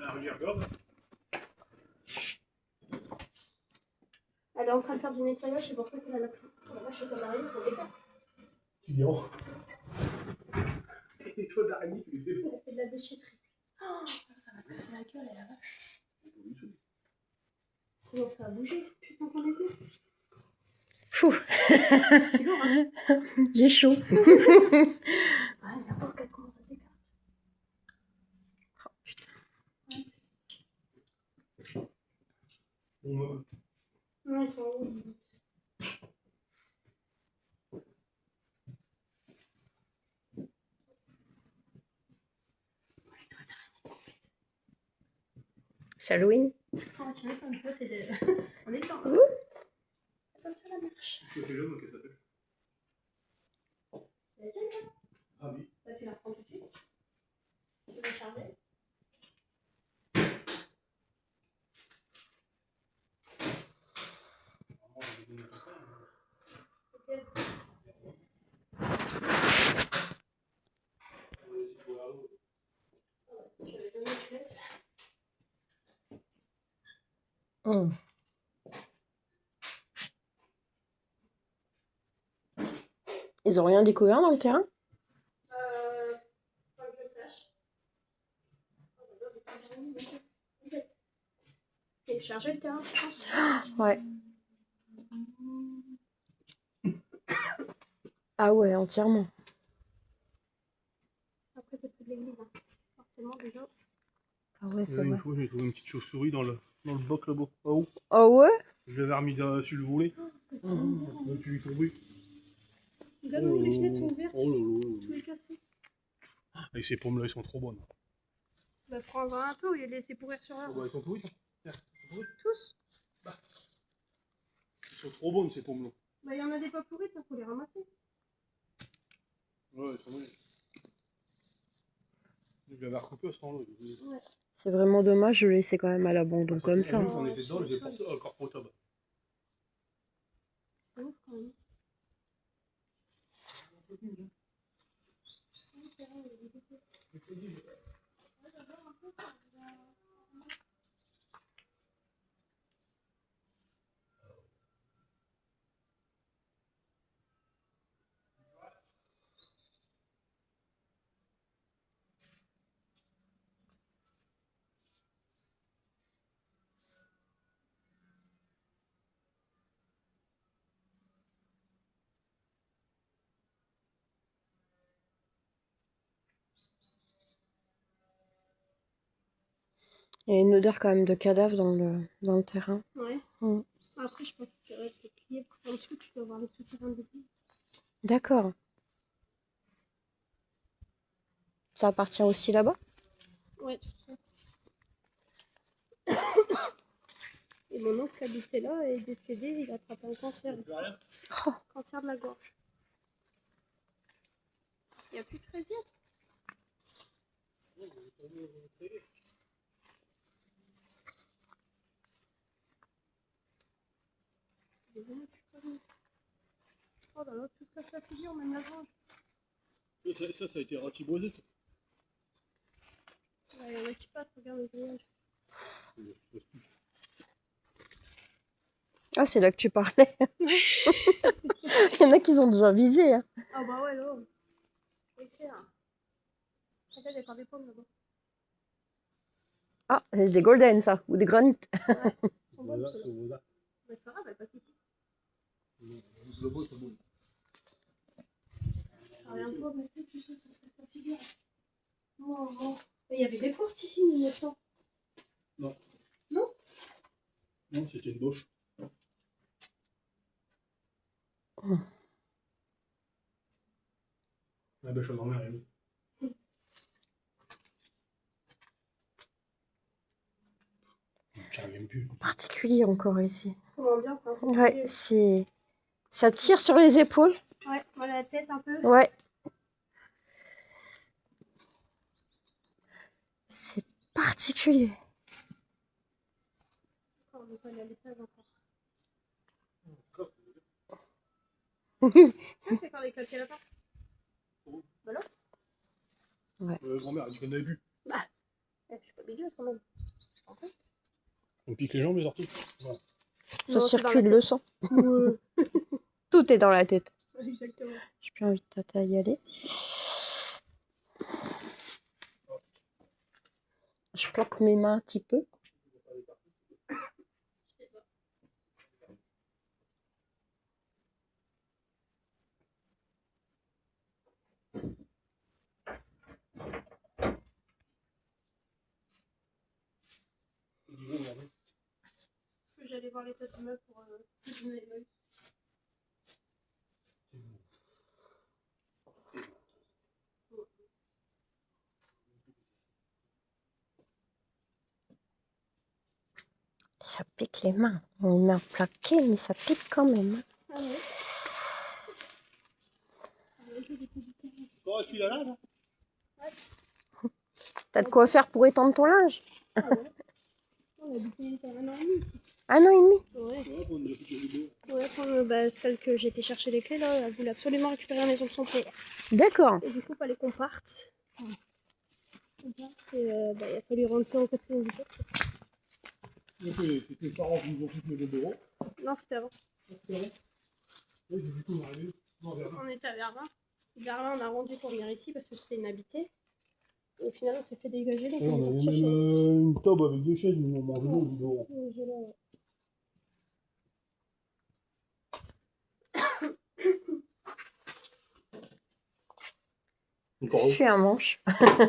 Regarde. Elle est en train de faire du nettoyage, c'est pour ça qu'elle a la clé. La vache est comme arrive pour les faire. Tu dis oh. Et toi d'araignée, tu les fais Elle fait de la déchetterie. Oh, ça va se casser la gueule, elle, la vache. Comment ça a bougé? Tu t'entendais plus? Fou. C'est lourd, hein? J'ai chaud. Ah, n'importe quel comment ça s'écarte. Oh, putain. Bon, Non, ils sont hauts. C'est Halloween. Oh, tu vois, comme ça, c'est de... On est dedans. Comme ça, la marche. je fais l'homme, qu'est-ce que ça fait? Elle est déjà là. Ah oui. Bah, tu la prends tout de suite. Tu vas charger. Ok. J'avais donné une laisse. Mmh. Ils ont rien découvert dans le terrain? Pas que je sache. Oh, bah, bah, télécharger le terrain, je pense. Ouais. Ah ouais, entièrement. Après, t'as plus de l'église, hein. Forcément, déjà. Ah ouais, c'est Une vrai. fois, j'ai trouvé une petite chauve-souris dans le boc là-bas. Ah où? Ah ouais? Je l'avais remis sur le volet. Tu lui tombé. Regarde-nous, les fenêtres sont ouvertes. Oh là là. Tout est cassé. Et ces pommes là, ils sont trop bonnes. Bah, prends-en un peu, il est laissé pourrir sur Oh, l'heure. bah, ils sont pourris, ça. Tiens, ils sont pourris. Tous. Ils sont trop bonnes ces pommes là. Bah, il y en a des pas pourris, il faut les ramasser. Ouais, ils sont bonnes. Je l'avais recoupé à ce temps-là. Ouais. C'est vraiment dommage de le laisser quand même à l'abandon comme ça. J'en ai fait dedans, j'ai porté encore potable. C'est ouf quand même. Il y a une odeur quand même de cadavre dans le terrain. Ouais. Mm. Après, je pense que c'est vrai que c'est plié parce qu'en dessous, tu dois avoir les souterrains de l'église. D'accord. Ça appartient aussi là-bas? Ouais, tout ça. Et mon oncle habitait là et est décédé, il a attrapé un cancer ici. Oh. Cancer de la gorge. Il n'y a plus de fraisière. Oh là là, tout se casse la figure, même la grange. Ça a été ratiboisé. Il y en a qui passent, regarde le grillage. Ah, c'est là que tu parlais. Il y en a qui ont déjà visé. Hein. Ah bah ouais, là. C'est clair. Regarde, il y a pas des pommes là-bas. Ah, c'est des golden, ça, ou des granites. Ouais, ils sont bonnes, C'est ceux-là. là. Mais c'est pas grave, elle passe ici. Le beau, c'est bon. Ah, rien de toi, mais tu sais, ça se casse la figure. Oh, oh. Et il y avait des portes ici, mais maintenant. Non. Non? Non, c'était une bauche. La bêche à grand-mère, elle est où? J'en reviens plus. Particulier encore ici. Comment bien, enfin, c'est Ouais, c'est... Ça tire sur les épaules. Ouais, voilà la tête un peu. Ouais. C'est particulier. Oh, on n'est pas allé à l'étage encore. C'est quand les claquer là-bas. Bah là. Grand-mère, elle dit qu'elle avait bu. Bah, je connais. habitué quand même. On pique les jambes, les orties. Voilà. Ça Non, c'est dans la circule le sang. Ouais. Tout est dans la tête. Exactement. J'ai plus envie de tata y aller. Je plaque mes mains un petit peu. J'allais voir l'état de meuf pour donner l'œil. Ça pique les mains. On est mains plaquées, mais ça pique quand même. Ah ouais. Oh, celui-là, là, là. T'as de quoi faire pour étendre ton linge? Ah ouais. On a habité pendant 1 an et demi. 1 an et demi. Ouais. Ouais, bon, on a fait du beau. Ouais, bah, celle que j'ai été chercher les clés là, elle voulait absolument récupérer la maison de son père. D'accord. Et du coup, fallait qu'on parte. Et bah, il a fallu rendre ça au 4e du jour. C'était les parents qui nous ont foutu le bureau. Non, c'était avant. Oui, du coup, on est arrivé. Non, vers là. On était à Verdun. Verdun, on a rendu pour venir ici parce que c'était inhabité. Et au final, on s'est fait dégager les Ouais, on avait même une table avec 2 chaises, mais on mangeait au bureau. Encore Je suis un manche. Ah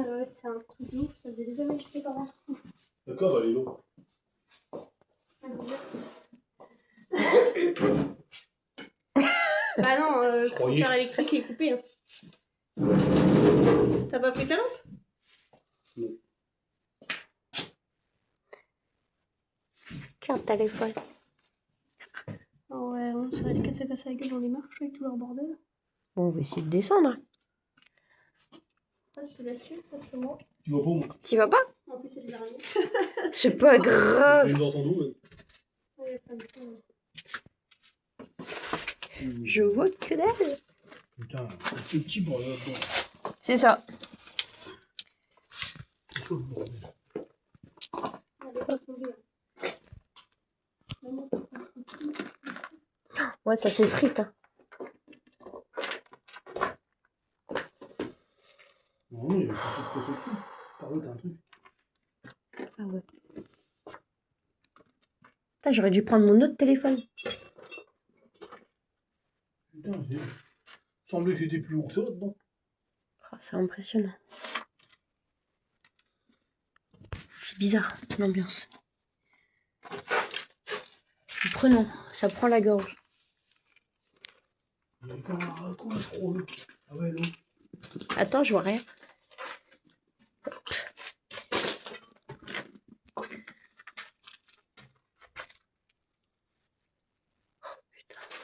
ouais, c'est un truc de ouf, ça faisait des années que je fais pas mal. D'accord, elle est longue. Bah non, le croyais. compteur électrique est coupé. Hein. T'as pas pris ta lampe? Non. Quel téléphone. Oh ouais, ça risque de se casser la gueule dans les marches avec tout leur bordel. Bon, on va essayer de descendre. Ah, je te laisse suivre parce que moi, Tu vas pas, moi. T'y vas pas? en plus, c'est des araignées. C'est pas Elle grave. est dans son dos, Ouais, il y a plein de choses. Je vois que dalle. Putain, c'est petit bordel là-dedans. C'est ça. C'est chaud le bordel. Elle est pas tombée. Maman, Ouais, ça s'effrite. Hein. Non, il y a pas de pression dessus. Par où t'as un truc? Ah ouais. Putain, j'aurais dû prendre mon autre téléphone. Putain, il semblait que c'était plus haut que ça là-dedans. Oh, c'est impressionnant. C'est bizarre, l'ambiance. C'est prenant, ça prend la gorge. Il y a un quoi, je crois. Ah ouais, non. Attends, je vois rien.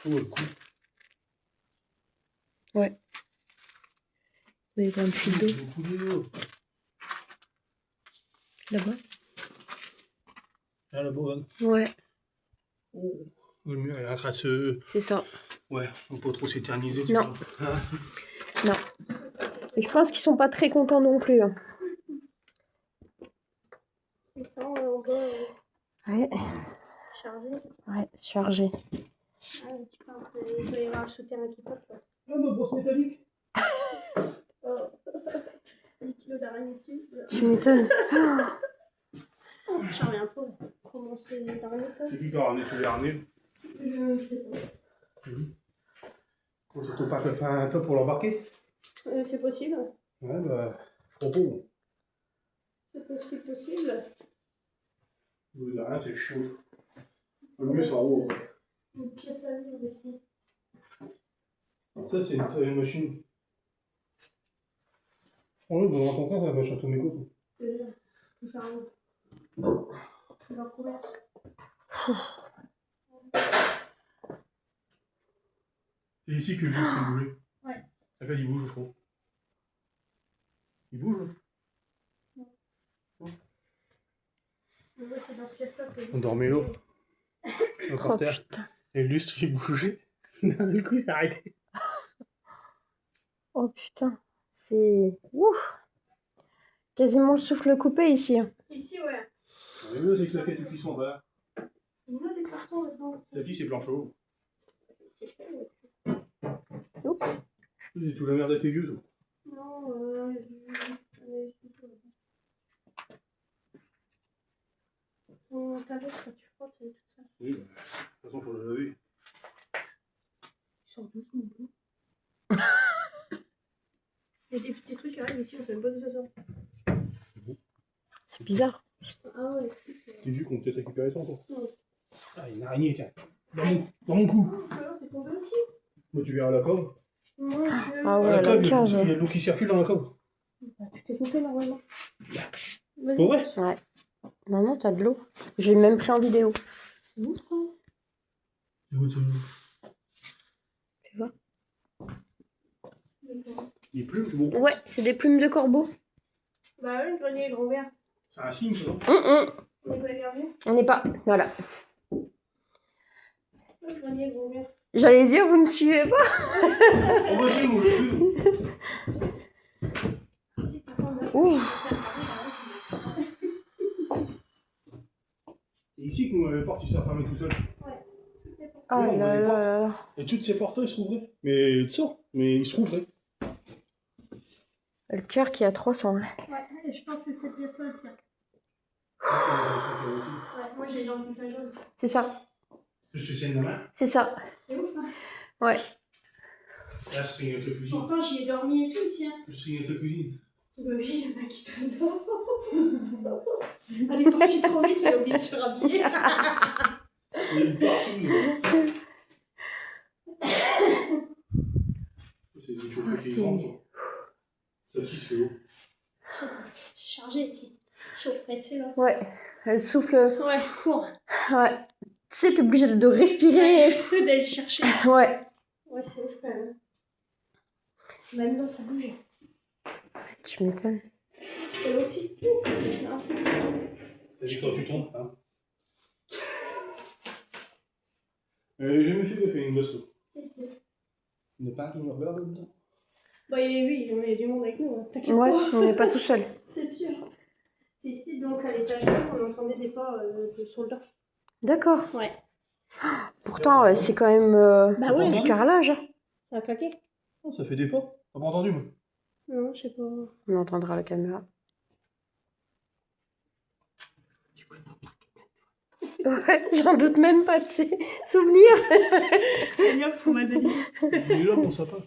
Oh, le coup. Ouais. Oui, il y a un puits d'eau Le coup d'eau. là-bas. Là, là-bas, hein. Ouais, Oh. Le mur est crasseux. c'est ça. Ouais, on peut pas trop s'éterniser. tu Non. vois. Hein. Non. Et je pense qu'ils sont pas très contents non plus. Hein. et ça, on va Ouais, charger. ouais, chargé. Ah, tu penses qu'il doit y avoir un souterrain qui passe là. Ah, ma brosse métallique. Oh. 10 kilos d'araignée dessus. Tu m'étonnes. Oh, j'en reviens pas. Comment c'est d'araignée ça? C'est qui qui a ramené tous les harnais? Je sais pas. On s'est pas fait un top pour l'embarquer? C'est possible. Ouais, bah, je crois pas. Moi. C'est possible. Le rien, c'est chaud. Le mieux, c'est en haut. Une pièce à vivre ici. Ça, c'est une machine. Oh, dans ton cas, ça va château méco. Tout ça arrive. C'est leur commerce. C'est ici que le jeu s'est bougé. Ouais. Ça fait, il bouge, je crois. Il bouge? Ouais, c'est dans ce pièce-là que On dormait l'eau. Oh Par terre. putain. Et le lustre, il bougeait. D'un seul coup, il s'est arrêté. Oh putain. C'est. Ouf. Quasiment le souffle coupé ici. Ici, ouais. Mais mieux, c'est que la quête du cuisson en bas. On a des cartons là-dedans. La fille, c'est Blanchot. Oups. C'est tout la merde à tes vieux, toi. Non, ta veste, quand tu frottes, c'est tout ça. Oui, bah, de toute façon, faut le laver. Tu sors doucement, non? Il y a des petits trucs qui arrivent ici, on sait même pas d'où ça sort. C'est bizarre. Ah ouais. T'es vu qu'on peut peut-être récupérer ça encore. Ouais. Ah, une araignée, tiens. Dans mon cou. Ah, c'est tombé aussi. Moi, tu verras la cave. Moi, Ah ouais, la la cave, il y a cave. de l'eau qui circule dans la cave. tout est coupé normalement. Vas-y. Pour vrai? Ouais. Non, non, t'as de l'eau. J'ai même pris en vidéo. C'est bon, quoi. C'est où, Tu vois? Il pleut, c'est bon. Ouais, c'est des plumes de corbeau. Bah ouais, le grenier est grand vert. C'est un signe, ça, non? On est pas gardé. On n'est pas. Voilà. Le grenier est grand vert. J'allais dire, vous me suivez pas? Oh, vas-y, moi, je suis. Ici, par contre, là, Ouh. C'est ici que nous, les portes, ils s'est fermé tout seul. Oh là là là là. Et toutes ces portes-là, ils se rouvraient. Mais tu sors, mais ils se rouvraient. Le cœur qui a 300. Ouais, et je pense que c'est cette pièce-là le pire. Ouais, moi j'ai les jambes toute la jaune. C'est ça. Je suis scène de main. C'est ça. C'est ouf, hein. Ouais. Là, je signe avec la cuisine. Pourtant j'y ai dormi et tout ici, hein. Je signe avec la cuisine. Bah oui, le mec qui traîne dehors. Elle est partie trop vite, elle a oublié de se rhabiller. Il est partout. C'est des choses qui c'est- rentrent. Ça qui se fait haut. J'ai chargé ici. Chaud, pressé là. Ouais. Elle souffle. Ouais, cours. Ouais. Tu sais, t'es obligé de respirer. Peu d'aller le chercher. Ouais. Ouais, c'est ouf quand même. Même là, ça bouge. Tu m'étonnes. Et là aussi. Non. T'as dit quand tu tombes, hein? J'ai jamais fait de faire une gosse. Ne pas qu'il me regarde dedans. Bah oui, il y a du monde avec nous, hein. T'inquiète Ouais, pas. on n'est pas tout seul. C'est sûr. C'est ici, donc à l'étage 2, on entendait des pas de soldats. D'accord. Ouais. Pourtant, c'est quand même Bah ouais. du carrelage. Hein. Ça a claqué? Oh, ça fait des pas. T'as pas entendu, moi? Non, je sais pas. On entendra la caméra. Ouais, j'en doute même pas de ces souvenirs. Allez hop, pour Madeleine. Il est là, mon sapin.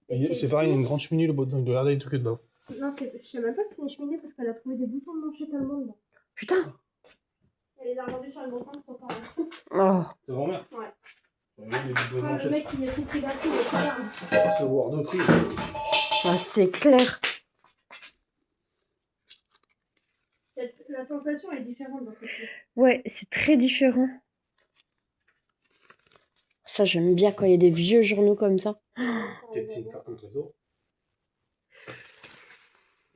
C'est pareil, il y a une grande cheminée là-bas dedans. Il doit y avoir des trucs dedans. Non, je sais même pas si c'est une cheminée parce qu'elle a trouvé des boutons de manger tellement dedans. Putain. Elle les a revendus sur le bon coin, faut pas. Oh. Ta grand-mère? Ouais. Le Le mec, il a tout pris d'un coup, il est pas là. Savoir de prix. Ah, c'est clair. La sensation est différente dans cette pièce. Ouais, c'est très différent. Ça, j'aime bien quand il y a des vieux journaux comme ça. Peut-être c'est une carte au trésor.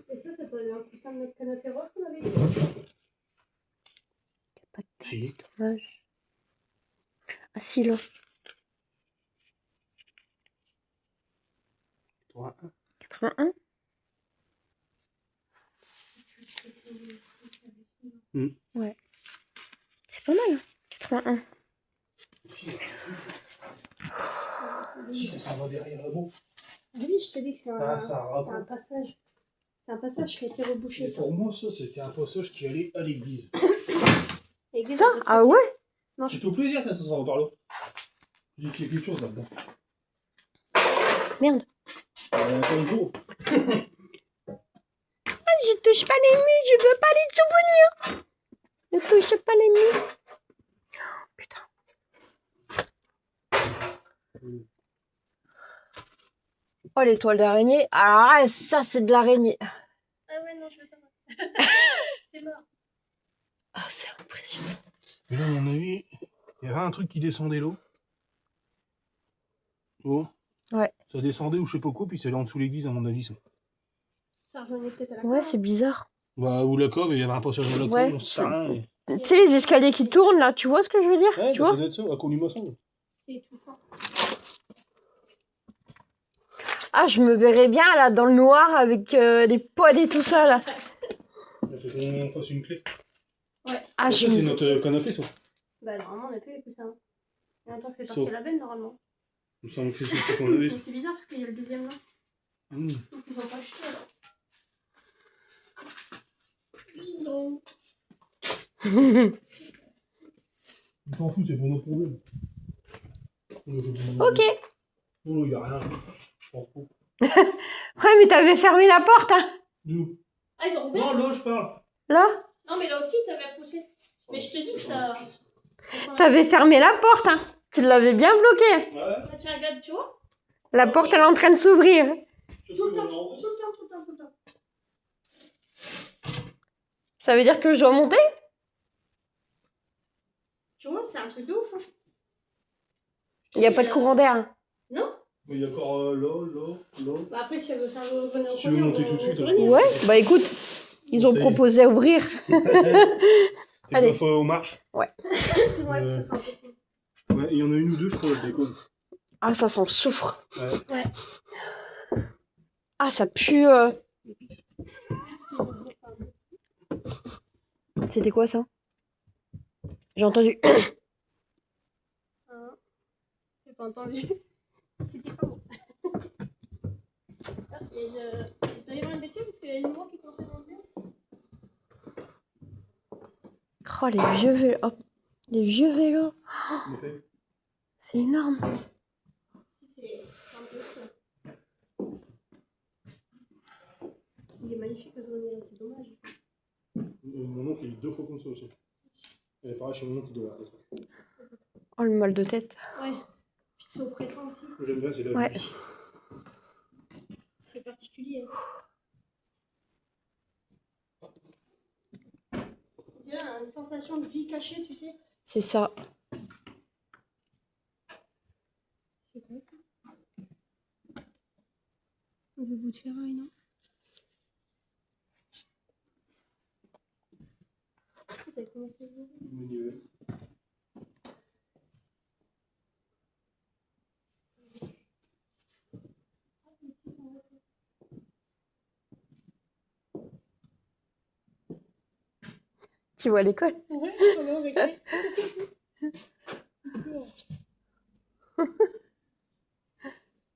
Et ça peut aller dans le coussin de notre canapé rose qu'on avait dit. Pas de tête, Si. c'est dommage. Ah si, là. 81. Ouais. C'est pas mal, hein. 81. Si, si ça s'en va derrière là-bas. Oui, je te dis que c'est Ah, ça a un rapport. passage. C'est un passage qui a été rebouché. Et pour moi, ça, c'était un passage qui allait à l'église. Ça? Ah ouais? C'est au plaisir que ça s'en va par là. J'ai qu'il y a quelque chose là-dedans. Merde. Comme gros. Ah, je touche pas les murs, je veux pas les souvenirs. Ne touche pas les murs. Oh, putain. Oh, l'étoile d'araignée. Ah, ça, c'est de l'araignée. Ah ouais, non, je veux pas. C'est mort. Ah, c'est impressionnant. Mais là, à mon avis, il y avait un truc qui descendait l'eau. Oh. Ouais. Ça descendait ou je sais pas quoi, puis c'est là en dessous de l'église, à mon avis, ça. Ça revenait peut-être à la Ouais, cave, c'est bizarre. Bah, ou la cove, il y avait un passage de la Ouais, cove, on sait rien. Tu sais, les escaliers qui tournent, là, tu vois ce que je veux dire? Ouais, Tu bah, vois? ça doit être ça, à colimaçon. C'est étouffant. Ah, je me verrais bien là dans le noir avec les pods et tout ça là. Il faut qu'on fasse une clé. Ah, Ça, je c'est me... notre canapé, ça. Bah, normalement, on n'a plus les coussins. Et en tant que c'est Sauf. parti à la benne, normalement. Il me semble que c'est ce qu'on avait. Mais c'est bizarre parce qu'il y a le deuxième là. Mmh. Donc, ils ont pas acheté alors. Non. On s'en fout, c'est pour notre problème. Ok. Oh, il n'y a rien. Je m'en fous. Ouais, mais t'avais fermé la porte, hein. D'où? Ah, ils ont ouvert? Non, là, je parle. Là, Non, mais là aussi, t'avais repoussé. Mais je te dis, ça. t'avais fermé la porte, hein. Tu l'avais bien bloquée. Ouais. Ah, tiens, regarde, tu vois? La porte, elle est en train de s'ouvrir. Tout le temps, tout le temps, tout le temps, tout le temps. Ça veut dire que je dois monter? Tu vois, c'est un truc de ouf. Hein. Il n'y a pas de courant d'air. Hein. Non? Il y a encore là. Bah, après, si elle veut faire le bonheur au Si tu veux monter tout de suite, hein. Ouais, bah écoute, ils ont Ça y est. proposé à ouvrir. T'es Allez. pas faux aux marches. Ouais, ça sera un peu cool. Ouais, il y en a une ou deux, je crois, je déconne. Ah, ça sent le soufre. Ouais. Ah, ça pue. C'était quoi ça? J'ai entendu. Hein? J'ai pas entendu. C'était pas bon. Ah, il doit y avoir une bêtise parce qu'il y a une voix qui commence à grandir. Oh, les vieux vélos. Oh, les vieux vélos. C'est énorme. C'est un peu ça. Il est magnifique ce grenier, c'est dommage. Mon oncle, il est 2 fois comme ça aussi. Et pareil, chez mon oncle, il doit avoir des trucs. Oh, le mal de tête. Ouais. Puis c'est oppressant aussi. Moi, j'aime bien, c'est la Ouais. vie. C'est particulier. On dirait une sensation de vie cachée, tu sais. C'est ça. C'est quoi ça? Le bout de ferraille, non? Ça a commencé à ouvrir. Manuel. Tu vois l'école? Ouais, ça va avec lui.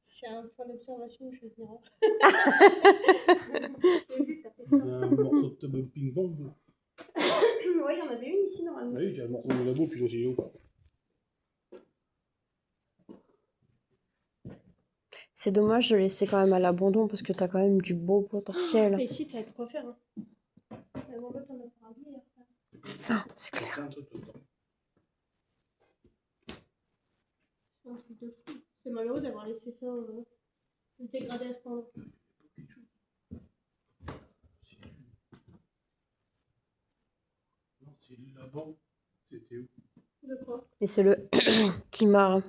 C'est un point d'observation, je vais venir. Un morceau de ping-pong. Là. Ouais, il y en avait une ici normalement. Ah oui, il y a le morceau de labo, puis l'autre, il est haut. C'est dommage de laisser quand même à l'abandon parce que t'as quand même du beau potentiel. Mais ici, t'as de quoi faire. Hein. Mais bon, l'autre, on a pas ramené. Ah, c'est clair. C'est un truc tout le temps. C'est un truc de fou. C'est malheureux d'avoir laissé ça se dégrader à ce point-là. Non, c'est là-bas. C'était où? De quoi? Et c'est le qui marre.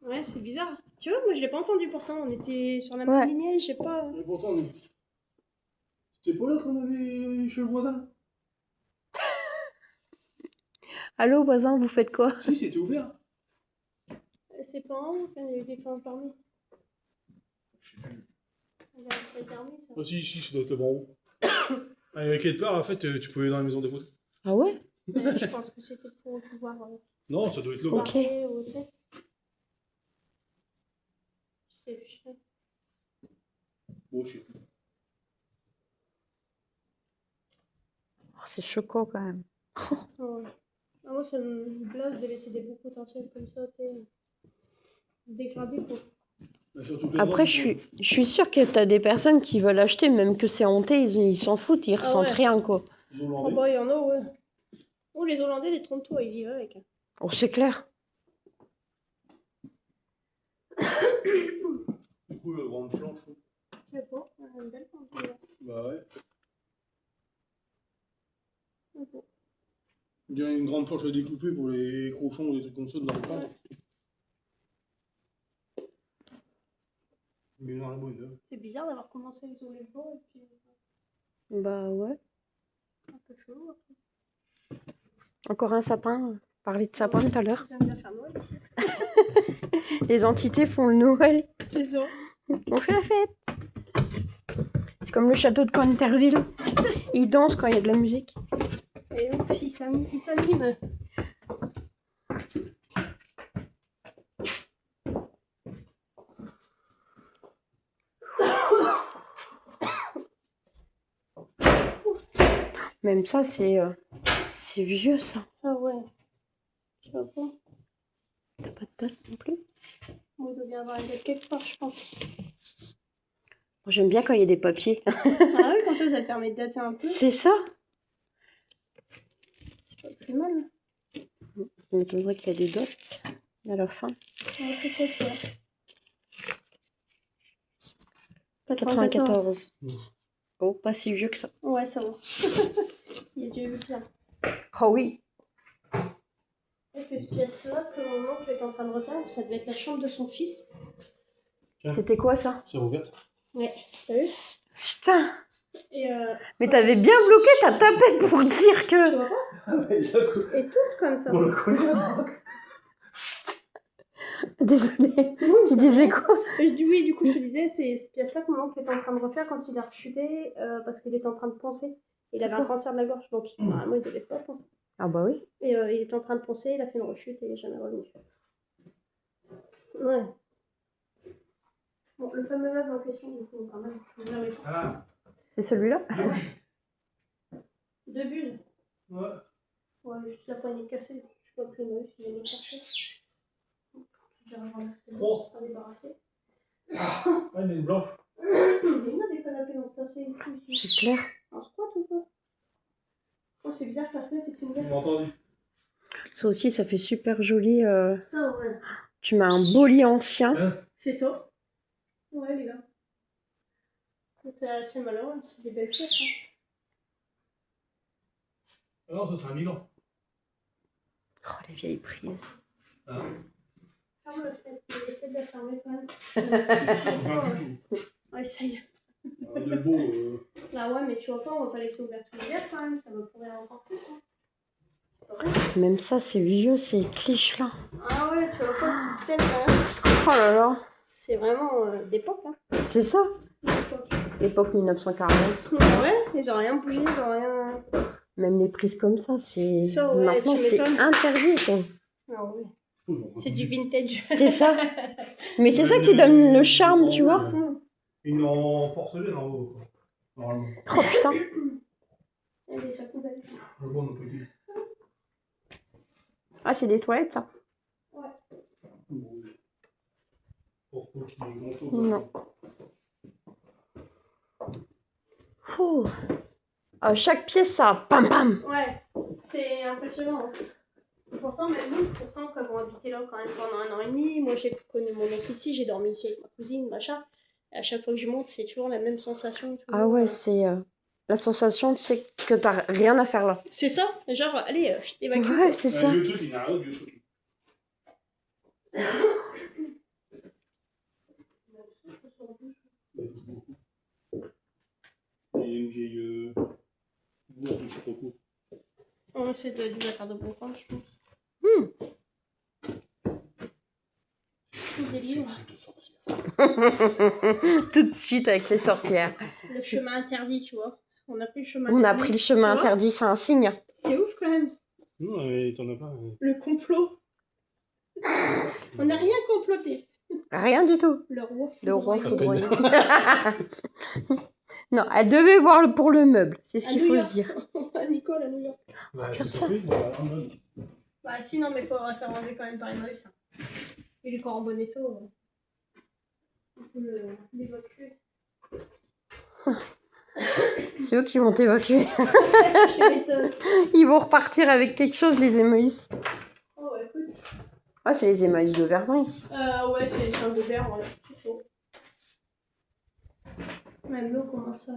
Ouais, c'est bizarre. Tu vois, moi je l'ai pas entendu pourtant. On était sur la Ouais. même lignée, je sais pas. Et pourtant, c'était pas là qu'on avait chez le voisin? Allô, voisin, vous faites quoi? Si, c'était ouvert. C'est pas en haut quand il y a eu des planches dormies. Je sais plus. Il a fait dormir ça. Ah, si, ça doit être là-bas en haut. Ah, il y avait quelque part, en fait, tu pouvais aller dans la maison des côtés. Ah ouais? Mais je pense que c'était pour pouvoir. Non, ça doit être là. Ok. Ou, tu sais. Je sais plus. Bon, je sais plus. Oh, c'est choquant quand même. Ouais. Ah, moi ça me blase de laisser des beaux potentiels comme ça, tu sais. Se dégrader quoi. Mais surtout que Après, là, je suis sûre que t'as des personnes qui veulent acheter, même que c'est hanté, ils s'en foutent, ils ressentent ouais. rien quoi. ils ont Oh l'enlevé. bah il y en a, ouais. Oh les Hollandais, les Toronto, ils vivent avec. Hein. Oh, c'est clair. Du coup, la grande planche. Je sais pas, une belle planche. Bah ouais. Ok. On dirait une grande planche à découper pour les crochons ou des trucs comme ça dans le camp. Mais dans la bonne. C'est bizarre d'avoir commencé à isoler le bord et puis Bah ouais. un peu chelou après. Encore un sapin. Parler de sapin tout à l'heure. J'aime bien faire Noël. Les entités font le Noël. C'est ça. On fait la fête. C'est comme le château de Canterville. Ils dansent quand il y a de la musique. Et hop, il s'anime. Même ça, c'est vieux, ça. Ça, ouais. Je sais pas. T'as pas de date non plus? Moi, il doit bien avoir une date quelque part, je pense. Moi, j'aime bien quand il y a des papiers. Ah oui, comme ça te permet de dater un peu. C'est ça? C'est pas plus mal. Je m'étonnerais qu'il y a des dates à la fin. Ouais, peut-être, ouais. 94. Oh, pas si vieux que ça. Ouais, ça va. Il y a déjà eu plein. Oh oui. Et c'est cette pièce-là que mon oncle est en train de refaire. Ça devait être la chambre de son fils. C'était quoi ça? C'est Rougat. Ouais, t'as vu? Putain. Et Mais t'avais bien bloqué ta tapette pour dire tu que... vois pas? Ah ouais, il a coupé. Et tout comme ça. On le connaît. Désolée. Tu disais quoi? Je dis oui, du coup, je te disais, c'est cette pièce-là que mon oncle est en train de refaire quand il a rechuté parce qu'il était en train de poncer. Il avait un D'accord. cancer de la gorge, donc normalement, il devait pas poncer. Ah bah oui. Et il était en train de poncer, il a fait une rechute et il est jamais revenu. Ouais. Bon, le fameux meuble en question, du coup, quand même, je vous l'avais pas. Ah, C'est celui-là? Deux bulles. ouais. Ouais, juste la poignée cassée. Je sais pas pris une s'il allait chercher. J'ai renversé, Oh. pas débarrassé. Ouais, il y en a une blanche. Il y en a des canapés donc ça c'est ici. C'est clair. Un squat ou pas? Oh, c'est bizarre que la fenêtre est Tu ouverte. m'as entendu. Ça aussi, ça fait super joli. Ça, ouais. Tu mets un beau lit ancien. Hein? C'est ça. Ouais, les gars. C'est assez malheureux, c'est des belles pièces. Hein. Ah non, ça c'est un Milan. Oh, les vieilles prises. Hein? Ferme la fenêtre, mais essaie de la fermer quand même. Enfin, du tout. Ouais, essaye. De beau. Là, ouais, mais tu vois pas, on va pas laisser ouvert tout l'hiver quand même, ça va pourrir encore plus. Hein. C'est pas vrai. Même ça, c'est vieux, c'est cliché là. Ah ouais, tu vois pas le système quand même. Oh là là. C'est vraiment d'époque, hein. C'est ça. D'époque. Époque 1940. Ouais, ils ont rien bougé, ils ont rien. Même les prises comme ça, c'est... Ça, ouais, Maintenant, tu c'est m'étonnes. interdit. Quoi. Ah oui. C'est du vintage. C'est ça. Mais c'est ça qui donne le charme, tu vois. Une en porcelaine en haut, quoi. Normalement. Oh putain. Il y a des sacs poubelles. Le bon, on peut dire. Ah, c'est des toilettes, ça. Pour qu'il y ait grand chose. Non. Ouh. Chaque pièce, ça... Pam, pam. Ouais, c'est impressionnant. Hein. Et pourtant, même nous, quand on habitait là quand même pendant 1 an et demi, moi j'ai connu mon oncle ici, j'ai dormi ici avec ma cousine, machin. Et à chaque fois que je monte, c'est toujours la même sensation. Toujours, Ah ouais, c'est... La sensation, tu sais que t'as rien à faire là. C'est ça, genre, allez, évacue. Ouais, c'est ça. Le truc, il y a un autre vieux truc. Il y a une vieille bourde de chococo. On sait des affaires de bon coin, je pense. Des livres. Tout de suite avec les sorcières. Le chemin interdit, tu vois. On a pris le chemin On a interdit. pris le chemin tu vois. interdit, c'est un signe. C'est ouf quand même. Non, mais t'en as pas. Le complot. On n'a rien comploté. Rien du tout. Le roi foudroyé. Non, elle devait voir pour le meuble. C'est ce À qu'il New faut York. se dire. Nicole à New York. Bah, Regarde c'est ça. surpris, en mode. Bah si, non, mais il faudra faire enlever quand même par Emmaüs. Il est encore en bon état. On peut l'évacuer. C'est eux qui vont t'évacuer. Je m'étonne. Ils vont repartir avec quelque chose, les Emmaüs. Oh, ouais, écoute. Ah, c'est les Emmaüs de Verdun ici. Ouais, c'est les chambres de verre, voilà. C'est chaud. Même l'eau commence à...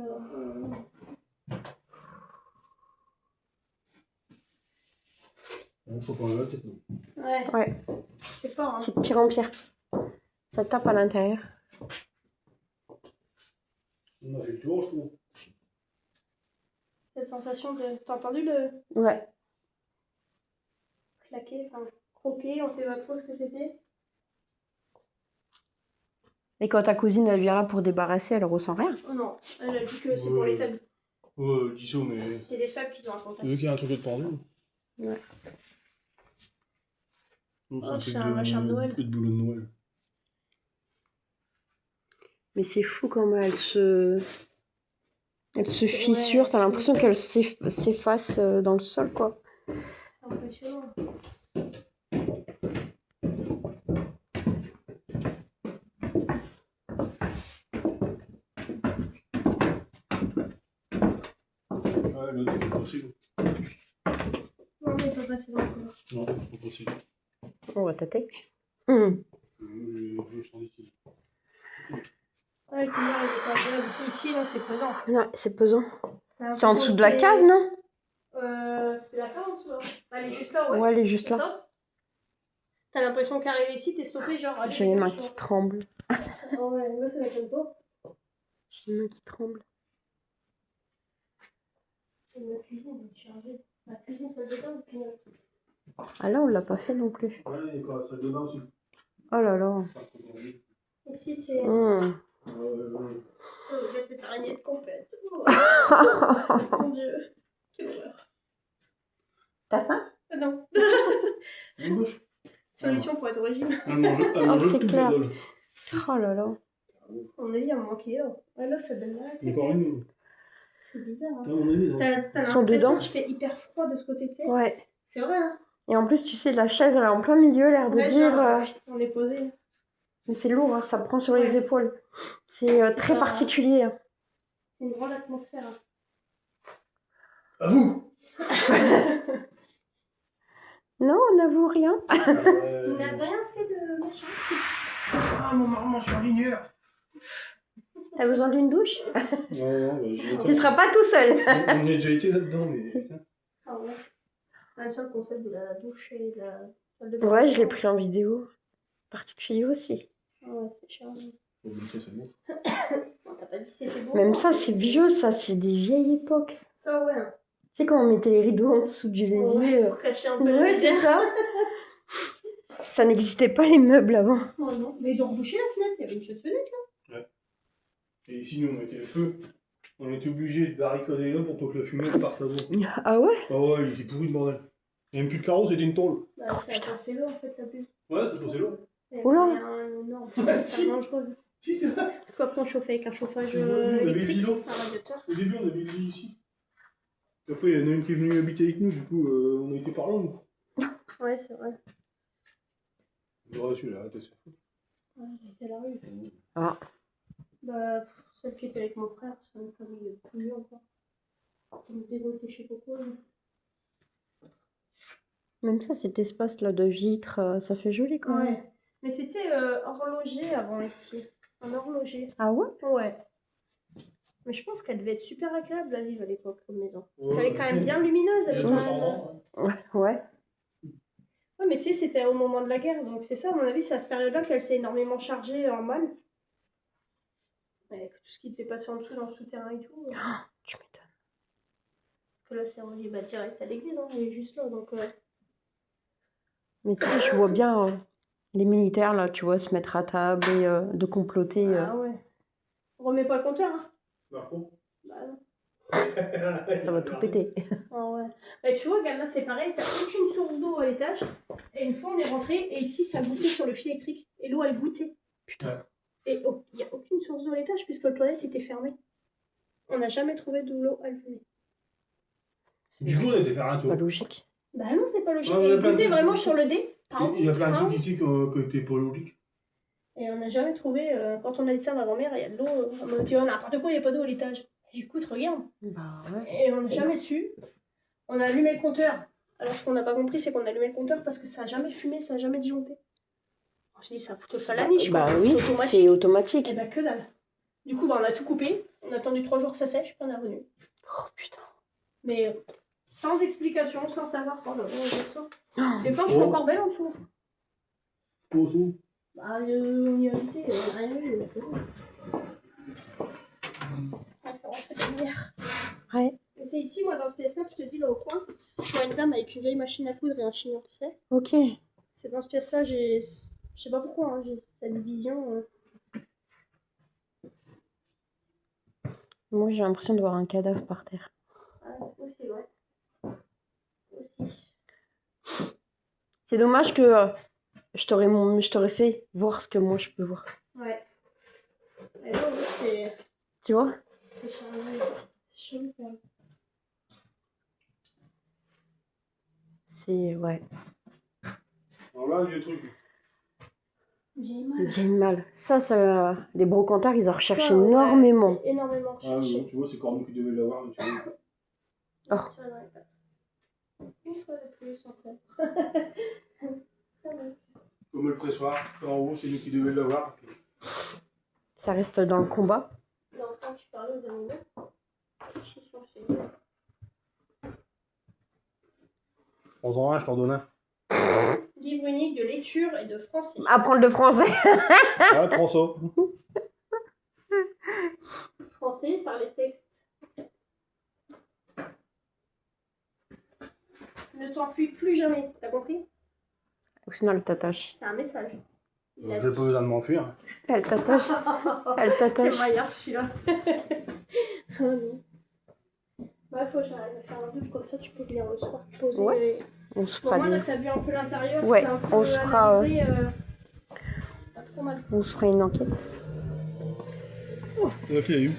On chope en la tête, non. Ouais. Ouais, C'est fort, hein. c'est de pire en pire. Ça tape à l'intérieur. On a fait le tour, je trouve. Cette sensation de... T'as entendu le Ouais. claquer, enfin croquer, on sait pas trop ce que c'était. Et quand ta cousine elle vient là pour débarrasser, elle ressent rien. Oh non, elle a dit que c'est pour les faibles. Ouais, dis ça, mais. C'est les faibles qui ont un contact. Tu veux qu'il y ait un truc de pendu? Ouais. Non, Oh, c'est c'est un un truc machin de Noël. de boulot de Noël. Mais c'est fou comment elle se fissure. Ouais, T'as l'impression qu'elle s'efface dans le sol, quoi. C'est impressionnant. Ouais, l'autre, c'est pas possible. Non, mais il peut passer dans le corps. Non, c'est pas possible. On va tâter. Je sens d'ici. Ouais, le couloir, il est pas bien. Ici, là, c'est pesant. Ouais, c'est pesant. T'as C'est en l'impression dessous de la que cave, non? C'est la cave en dessous, là. Elle est juste là, ouais. Ouais, elle est juste C'est là. ça. T'as l'impression qu'arriver ici, t'es stoppé, genre. allez, J'ai les mains dégage, qui toi. tremblent. Oh ouais, moi, ça m'étonne pas. J'ai les mains qui tremblent. Ma cuisine est chargée. Ma cuisine, ça se détend, puis. Ah là, on l'a pas fait non plus. Ouais, il y a quoi, la salle de bain aussi. Oh là là. Ici, c'est. Mmh. Oh, regarde cette araignée de compète. Oh. Mon dieu. Quelle horreur. T'as faim? Ah non. Une bouche. Solution pour être originale. Elle mange c'est tout clair. le Oh là là. À mon avis, il en manquait là. Ouais, là, ça donne la tête. Encore une. C'est bizarre. À Hein. mon avis, non. T'as Ils sont l'impression dedans. qu'il fait hyper froid de ce côté, tu sais. Ouais. C'est vrai, hein. Et en plus, tu sais, la chaise, elle est en plein milieu, l'air de Ouais, dire. genre, on est posé. Mais c'est lourd, hein, ça prend sur les Ouais. épaules. C'est C'est très pas- particulier. Hein. C'est une grande atmosphère. Hein. À vous. Non, on n'avoue rien. Il n'a rien fait de machin. Ah, mon maman surligneur. T'as besoin d'une douche? Non, Tu seras pas tout seul. On a déjà été là-dedans, mais. Ah ouais. Un seul concept de la douche et de la salle de bain. Ouais, je l'ai pris en vidéo. Particulier aussi. Ah ouais, c'est cher. Oh, mais ça, c'est bon. Non, t'as pas dit que c'était beau. Même ça, c'est vieux, ça, c'est des vieilles époques. Ça, ouais. Tu sais, quand on mettait les rideaux en dessous du Ouais, l'évier. pour cacher un peu la Ouais, c'est misère. ça. Ça n'existait pas les meubles avant. Oh non. Mais ils ont rebouché la fenêtre, il y avait une chaude fenêtre là. Et ici, nous, on mettait le feu. On était obligé de barricader là pour pas que la fumée parte là-bas. Ah ouais? Ah ouais, il était pourri de bordel. Il n'y a même plus de carreau, c'était une tôle. Bah, Oh, c'est putain. passé là en fait la pub. Ouais, c'est passé là. Oula. Non, Ah, c'est si. dangereux. Si, c'est vrai. Quoi qu'on chauffe avec un chauffage Au début, on avait électrique, l'îlot. un radiateur. Au début, on avait une vie ici. Et après, il y en a une qui est venue habiter avec nous, du coup, on a été par là. nous. Ouais, c'est vrai. Ouais, celui-là, arrêtez ça. Ouais, j'ai été à la rue. Ah. Bah, celle qui était avec mon frère, c'est une famille pouilleux encore. On était voté chez Coco. Là. Même ça, cet espace-là de vitres, ça fait joli quand même. Ouais. Mais c'était horloger avant ici. Un horloger. Ah ouais? Ouais. Mais je pense qu'elle devait être super agréable à vivre à l'époque comme maison. Parce Ouais. qu'elle est quand même bien lumineuse. Il y Elle a est quand 200 même... ans. Ouais. Ouais. Ouais, mais tu sais, c'était au moment de la guerre. Donc c'est ça, à mon avis, c'est à cette période-là qu'elle s'est énormément chargée en mal. Avec tout ce qui devait passer en dessous dans le souterrain et tout. Tu m'étonnes. Parce que là, c'est relié bah, direct à l'église. Hein, elle est juste là. Donc Mais tu sais, je vois bien les militaires, là, tu vois, se mettre à table et de comploter. Ah ouais. On remet pas le compteur, hein. Marco. Bah non. Ça va tout péter. Ah ouais. Bah, tu vois, regarde là, c'est pareil. T'as aucune source d'eau à l'étage. Et une fois, on est rentré. Et ici, ça goûtait sur le fil électrique. Et l'eau, elle goûtait. Putain. Et il n'y a aucune source d'eau à l'étage puisque le toilette était fermé. On n'a jamais trouvé d'où l'eau allumer. Du coup, on était faire un C'est tour. pas logique. Bah non, c'est pas logique. Ouais, Et il y a il plein de goûtait trucs vraiment logiques. sur le dé. Il y a plein de trucs ici qui étaient pas logiques. Et on n'a jamais trouvé, quand on a dit ça à ma grand-mère, il y a de l'eau. On m'a dit, oh, n'importe quoi, il n'y a pas d'eau à l'étage. Écoute, regarde. Bah ouais. Et on n'a jamais su. On a allumé le compteur. Alors ce qu'on n'a pas compris, c'est qu'on a allumé le compteur parce que ça n'a jamais fumé, ça n'a jamais disjoncté. On s'est dit, ça fout pas la niche, quoi. Bah oui, C'est automatique. c'est automatique. Et bah que dalle. Du coup, bah, on a tout coupé. On a attendu 3 jours que ça sèche, puis on est revenu. Oh putain. Mais sans explication, sans savoir. Oh là là, on jette ça. Oh. Les planches sont encore belles en dessous. Au sous. Bah, on y a habité, on a rien vu, c'est bon. On va faire rentrer la lumière. Ouais. Et c'est ici, moi, dans ce pièce-là, que je te dis, là, au coin, je vois une dame avec une vieille machine à coudre et un chignon, tu sais. Ok. C'est dans ce pièce-là, j'ai... Je sais pas pourquoi, hein, j'ai cette vision. Moi, j'ai l'impression de voir un cadavre par terre. Ah, c'est possible, ouais. Aussi. C'est dommage que je t'aurais fait voir ce que moi je peux voir. Ouais. Et là, oui, c'est... Tu vois? C'est charmant. C'est chelou, quand même. C'est... Ouais. Alors là, vieux truc. J'ai mal. J'ai mal. Ça, les brocantards, ils en recherchent Ça, ouais, énormément. c'est énormément Ah recherché. oui, tu vois, c'est Corneau qui devait l'avoir. Mais tu vois. Oh. Tiens, dans les pattes. Une fois de plus, encore. Ça va. Comme le pressoir, en haut, c'est nous qui devions l'avoir. Ça reste dans le combat. L'enfant, tu parlais aux animaux. Je suis sûre que c'est bien. Prends-en un, je t'en donne un. Livre unique de lecture et de français. Apprendre le français. Ouais, prends ça. Français par les textes. Ne t'enfuis plus jamais, t'as compris? Ou sinon, elle t'attache. C'est un message. Il a J'ai pas dit. besoin de m'enfuir. Elle t'attache. Elle Quel t'attache. maillard celui-là. Ah non. Ouais, faut que j'arrive à faire un doute comme ça, tu peux venir le soir poser. Ouais. On se Bon, fera moi là, des... t'as vu un peu l'intérieur. Ouais, t'as un peu on se fera, analysé, c'est pas trop mal. On se fera une enquête. Ok, il y a eu.